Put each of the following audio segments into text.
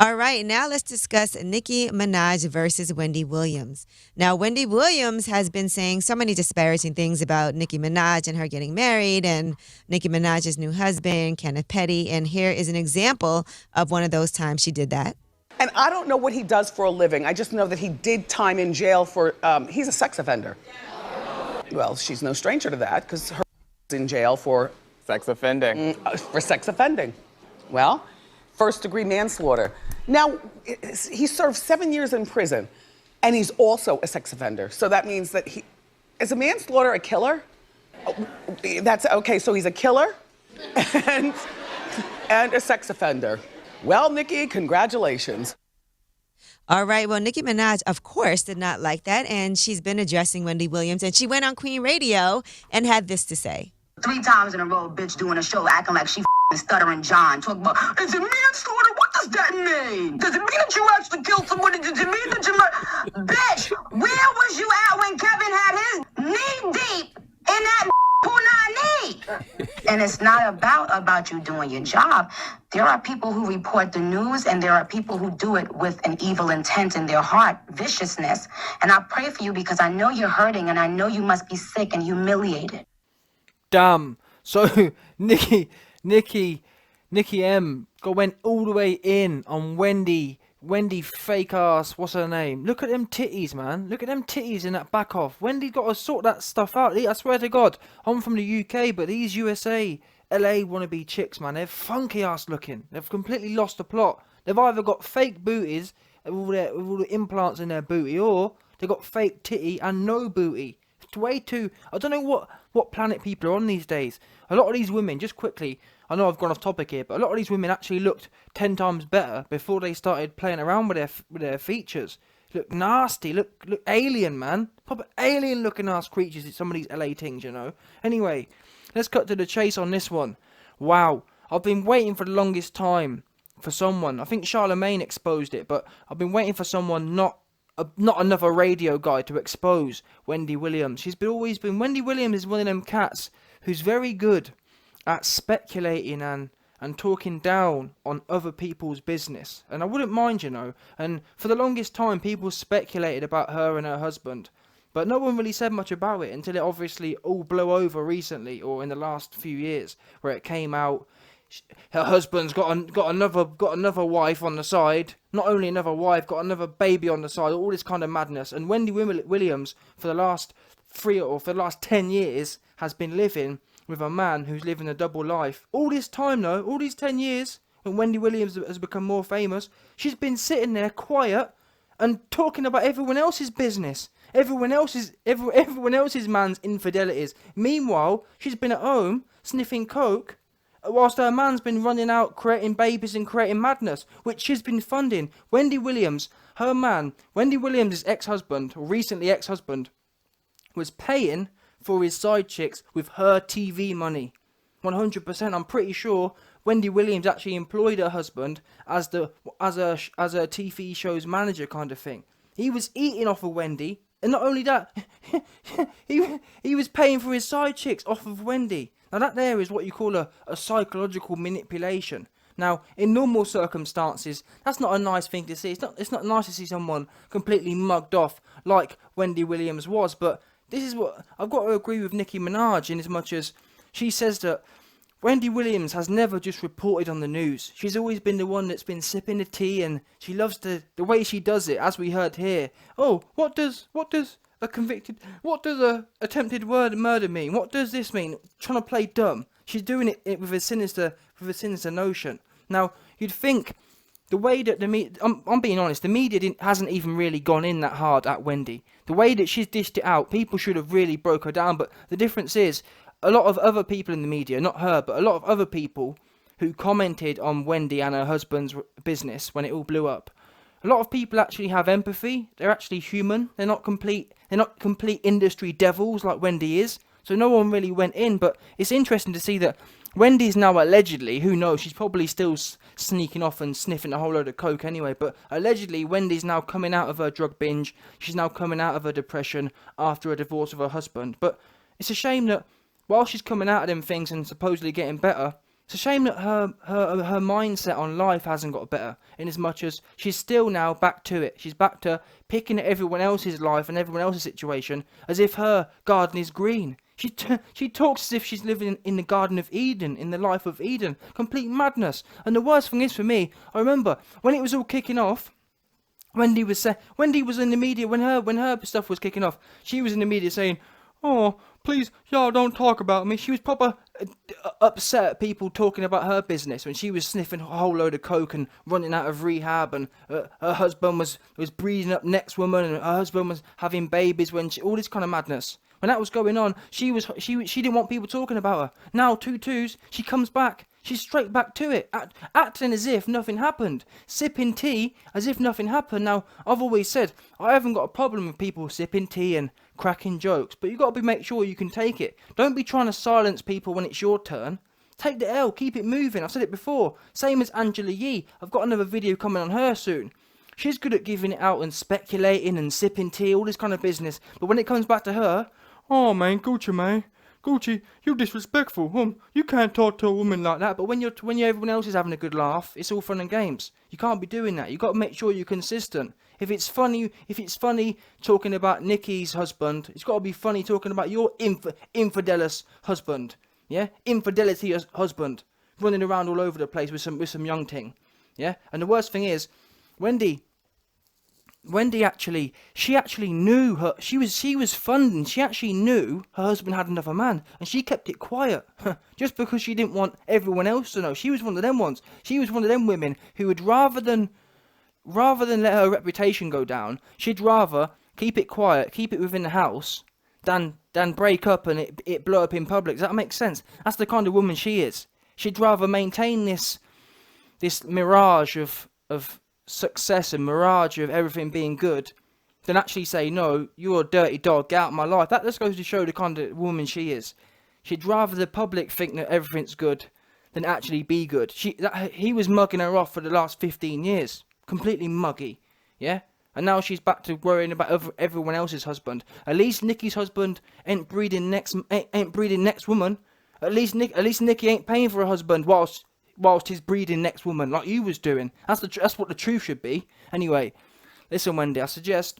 All right, now let's discuss Nicki Minaj versus Wendy Williams. Now, Wendy Williams has been saying so many disparaging things about Nicki Minaj and her getting married and Nicki Minaj's new husband, Kenneth Petty. And here is an example of one of those times she did that. And I don't know what he does for a living. I just know that he did time in jail for, he's a sex offender. Well, she's no stranger to that because her in jail for Sex offending. For sex offending. Well, first-degree manslaughter. Now, he served 7 years in prison, and he's also a sex offender. So that means that is a manslaughter a killer? Oh, that's okay. So he's a killer and a sex offender. Well, Nicki, congratulations. All right, well, Nicki Minaj, of course, did not like that, and she's been addressing Wendy Williams, and she went on Queen Radio and had this to say. 3 times in a row, bitch doing a show acting like she stuttering John. Talking about, is it manslaughter? What does that mean? Does it mean that you actually killed somebody? Does it mean that you bitch, where was you at when Kevin had his knee deep in that punani? And it's not about you doing your job. There are people who report the news, and there are people who do it with an evil intent in their heart, viciousness. And I pray for you because I know you're hurting, and I know you must be sick and humiliated. Damn. So Nicki M went all the way in on Wendy fake ass, what's her name? Look at them titties, man. Look at them titties in that back off. Wendy got to sort that stuff out. I swear to God, I'm from the UK, but these USA, LA wannabe chicks, man, they're funky ass looking. They've completely lost the plot. They've either got fake booties with all the implants in their booty, or they've got fake titty and no booty. It's way too. I don't know what planet people are on these days. A lot of these women, just quickly, I know I've gone off topic here, but a lot of these women actually looked 10 times better before they started playing around with their features. Look nasty, look alien, man. Proper alien looking ass creatures in some of these LA things, you know. Anyway, let's cut to the chase on this one. Wow, I've been waiting for the longest time for someone. I think Charlemagne exposed it, but I've been waiting for someone not another radio guy to expose Wendy Williams. Wendy Williams is one of them cats who's very good at speculating and talking down on other people's business. And I wouldn't mind, you know. And for the longest time, people speculated about her and her husband. But no one really said much about it until it obviously all blew over recently, or in the last few years, where it came out. Her husband's got another wife on the side. Not only another wife, got another baby on the side. All this kind of madness. And Wendy Williams, for the last 10 years, has been living with a man who's living a double life. All this time, though, all these 10 years, when Wendy Williams has become more famous, she's been sitting there quiet and talking about everyone else's business. Everyone else's man's infidelities. Meanwhile, she's been at home sniffing coke, whilst her man's been running out creating babies and creating madness, which she's been funding. Wendy Williams, her man, Wendy Williams' ex-husband, or recently ex-husband, was paying for his side chicks with her TV money. 100%, I'm pretty sure Wendy Williams actually employed her husband as a TV show's manager kind of thing. He was eating off of Wendy, and not only that, he was paying for his side chicks off of Wendy. Now that there is what you call a psychological manipulation. Now, in normal circumstances, that's not a nice thing to see. It's not nice to see someone completely mugged off like Wendy Williams was, but this is what I've got to agree with Nicki Minaj in as much as she says that Wendy Williams has never just reported on the news. She's always been the one that's been sipping the tea, and she loves the way she does it, as we heard here. Oh, what does a attempted murder mean? What does this mean? Trying to play dumb. She's doing it with a sinister notion. Now, you'd think the way that the media, I'm being honest, the media hasn't even really gone in that hard at Wendy. The way that she's dished it out, people should have really broke her down, but the difference is, a lot of other people in the media, not her, but a lot of other people who commented on Wendy and her husband's business when it all blew up, a lot of people actually have empathy. They're actually human. They're not complete industry devils like Wendy is. So no one really went in, but it's interesting to see that Wendy's now allegedly, who knows, she's probably still sneaking off and sniffing a whole load of coke anyway, but allegedly Wendy's now coming out of her drug binge. She's now coming out of her depression after a divorce with her husband. But it's a shame that while she's coming out of them things and supposedly getting better, It's a shame that her mindset on life hasn't got better, in as much as she's still now back to it. She's back to picking at everyone else's life and everyone else's situation as if her garden is green. She talks as if she's living in the Garden of Eden, in the life of Eden. Complete madness. And the worst thing is for me, I remember when it was all kicking off, Wendy was in the media when her stuff was kicking off. She was in the media saying, "Oh, please, y'all don't talk about me." She was proper upset at people talking about her business when she was sniffing a whole load of coke and running out of rehab, and her husband was breeding up next woman, and her husband was having babies all this kind of madness. When that was going on, she didn't want people talking about her. Now, she comes back. She's straight back to it, acting as if nothing happened, sipping tea as if nothing happened. Now, I've always said, I haven't got a problem with people sipping tea and cracking jokes, but you've got to make sure you can take it. Don't be trying to silence people when it's your turn. Take the L, keep it moving. I've said it before. Same as Angela Yee. I've got another video coming on her soon. She's good at giving it out and speculating and sipping tea, all this kind of business. But when it comes back to her, "Oh man, Gucci, you're disrespectful. You can't talk to a woman like that." But when everyone else is having a good laugh, it's all fun and games. You can't be doing that. You've got to make sure you're consistent. If it's funny talking about Nicki's husband, it's got to be funny talking about your infidelis husband. Yeah, infidelity husband, running around all over the place with some young ting. Yeah, and the worst thing is, Wendy actually knew she was funding. She actually knew her husband had another man, and she kept it quiet, just because she didn't want everyone else to know. She was one of them ones. She was one of them women who would rather than let her reputation go down, she'd rather keep it quiet, keep it within the house, than break up and it blow up in public. Does that make sense? That's the kind of woman she is. She'd rather maintain this mirage of success and mirage of everything being good than actually say, "No, you're a dirty dog, get out of my life." That just goes to show the kind of woman she is. She'd rather the public think that everything's good than actually be good. He was mugging her off for the last 15 years. Completely muggy. Yeah? And now she's back to worrying about everyone else's husband. At least Nicki's husband ain't breeding next woman. At least Nicki ain't paying for her husband whilst he's breeding next woman like you was doing. That's what the truth should be. Anyway, listen, Wendy, I suggest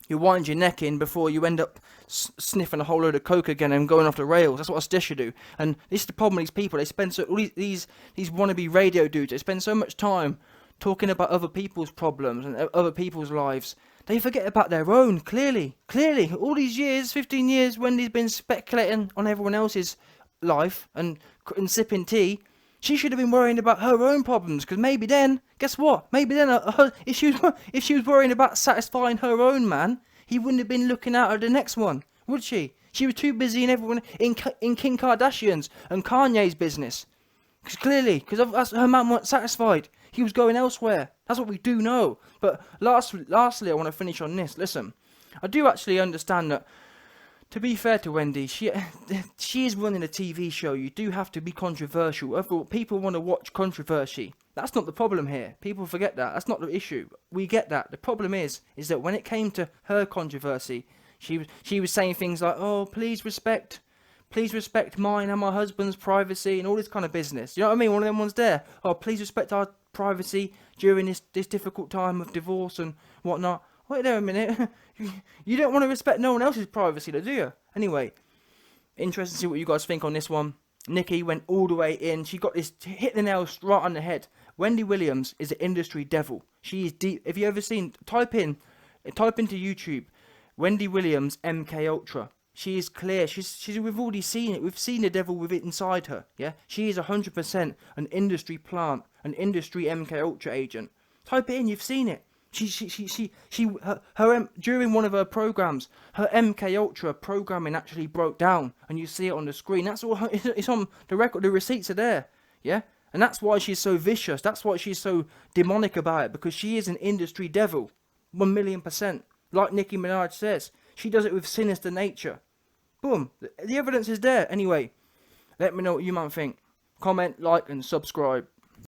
you wind your neck in before you end up sniffing a whole load of coke again and going off the rails. That's what I suggest you do. And this is the problem with these people. They spend all these wannabe radio dudes. They spend so much time talking about other people's problems and other people's lives. They forget about their own. Clearly, all these years, 15 years, Wendy's been speculating on everyone else's life and sipping tea. She should have been worrying about her own problems, because maybe then, guess what? Maybe then, if she was worrying about satisfying her own man, he wouldn't have been looking out at the next one, would she? She was too busy in Kim Kardashian's and Kanye's business. Because her man wasn't satisfied. He was going elsewhere. That's what we do know. But lastly, I want to finish on this. Listen, I do actually understand that, to be fair to Wendy, she is running a TV show. You do have to be controversial. People want to watch controversy. That's not the problem here. People forget that. That's not the issue. We get that. The problem is that when it came to her controversy, she was saying things like, "Oh, please respect mine and my husband's privacy," and all this kind of business. You know what I mean? One of them ones there. "Oh, please respect our privacy during this difficult time of divorce and whatnot." Wait there a minute. You don't want to respect no one else's privacy, though, do you? Anyway, interesting to see what you guys think on this one. Nicki went all the way in. She got this, hit the nail right on the head. Wendy Williams is an industry devil. She is deep. Have you ever seen? Type into YouTube, Wendy Williams MK Ultra. She is clear. We've already seen it. We've seen the devil with it inside her. Yeah, she is 100% an industry plant, an industry MK Ultra agent. Type it in. You've seen it. During one of her programs, her MK Ultra programming actually broke down, and you see it on the screen. That's all. It's on the record. The receipts are there. Yeah, and that's why she's so vicious. That's why she's so demonic about it, because she is an industry devil, 1,000,000%. Like Nicki Minaj says, she does it with sinister nature. Boom. The evidence is there. Anyway, let me know what you might think. Comment, like, and subscribe.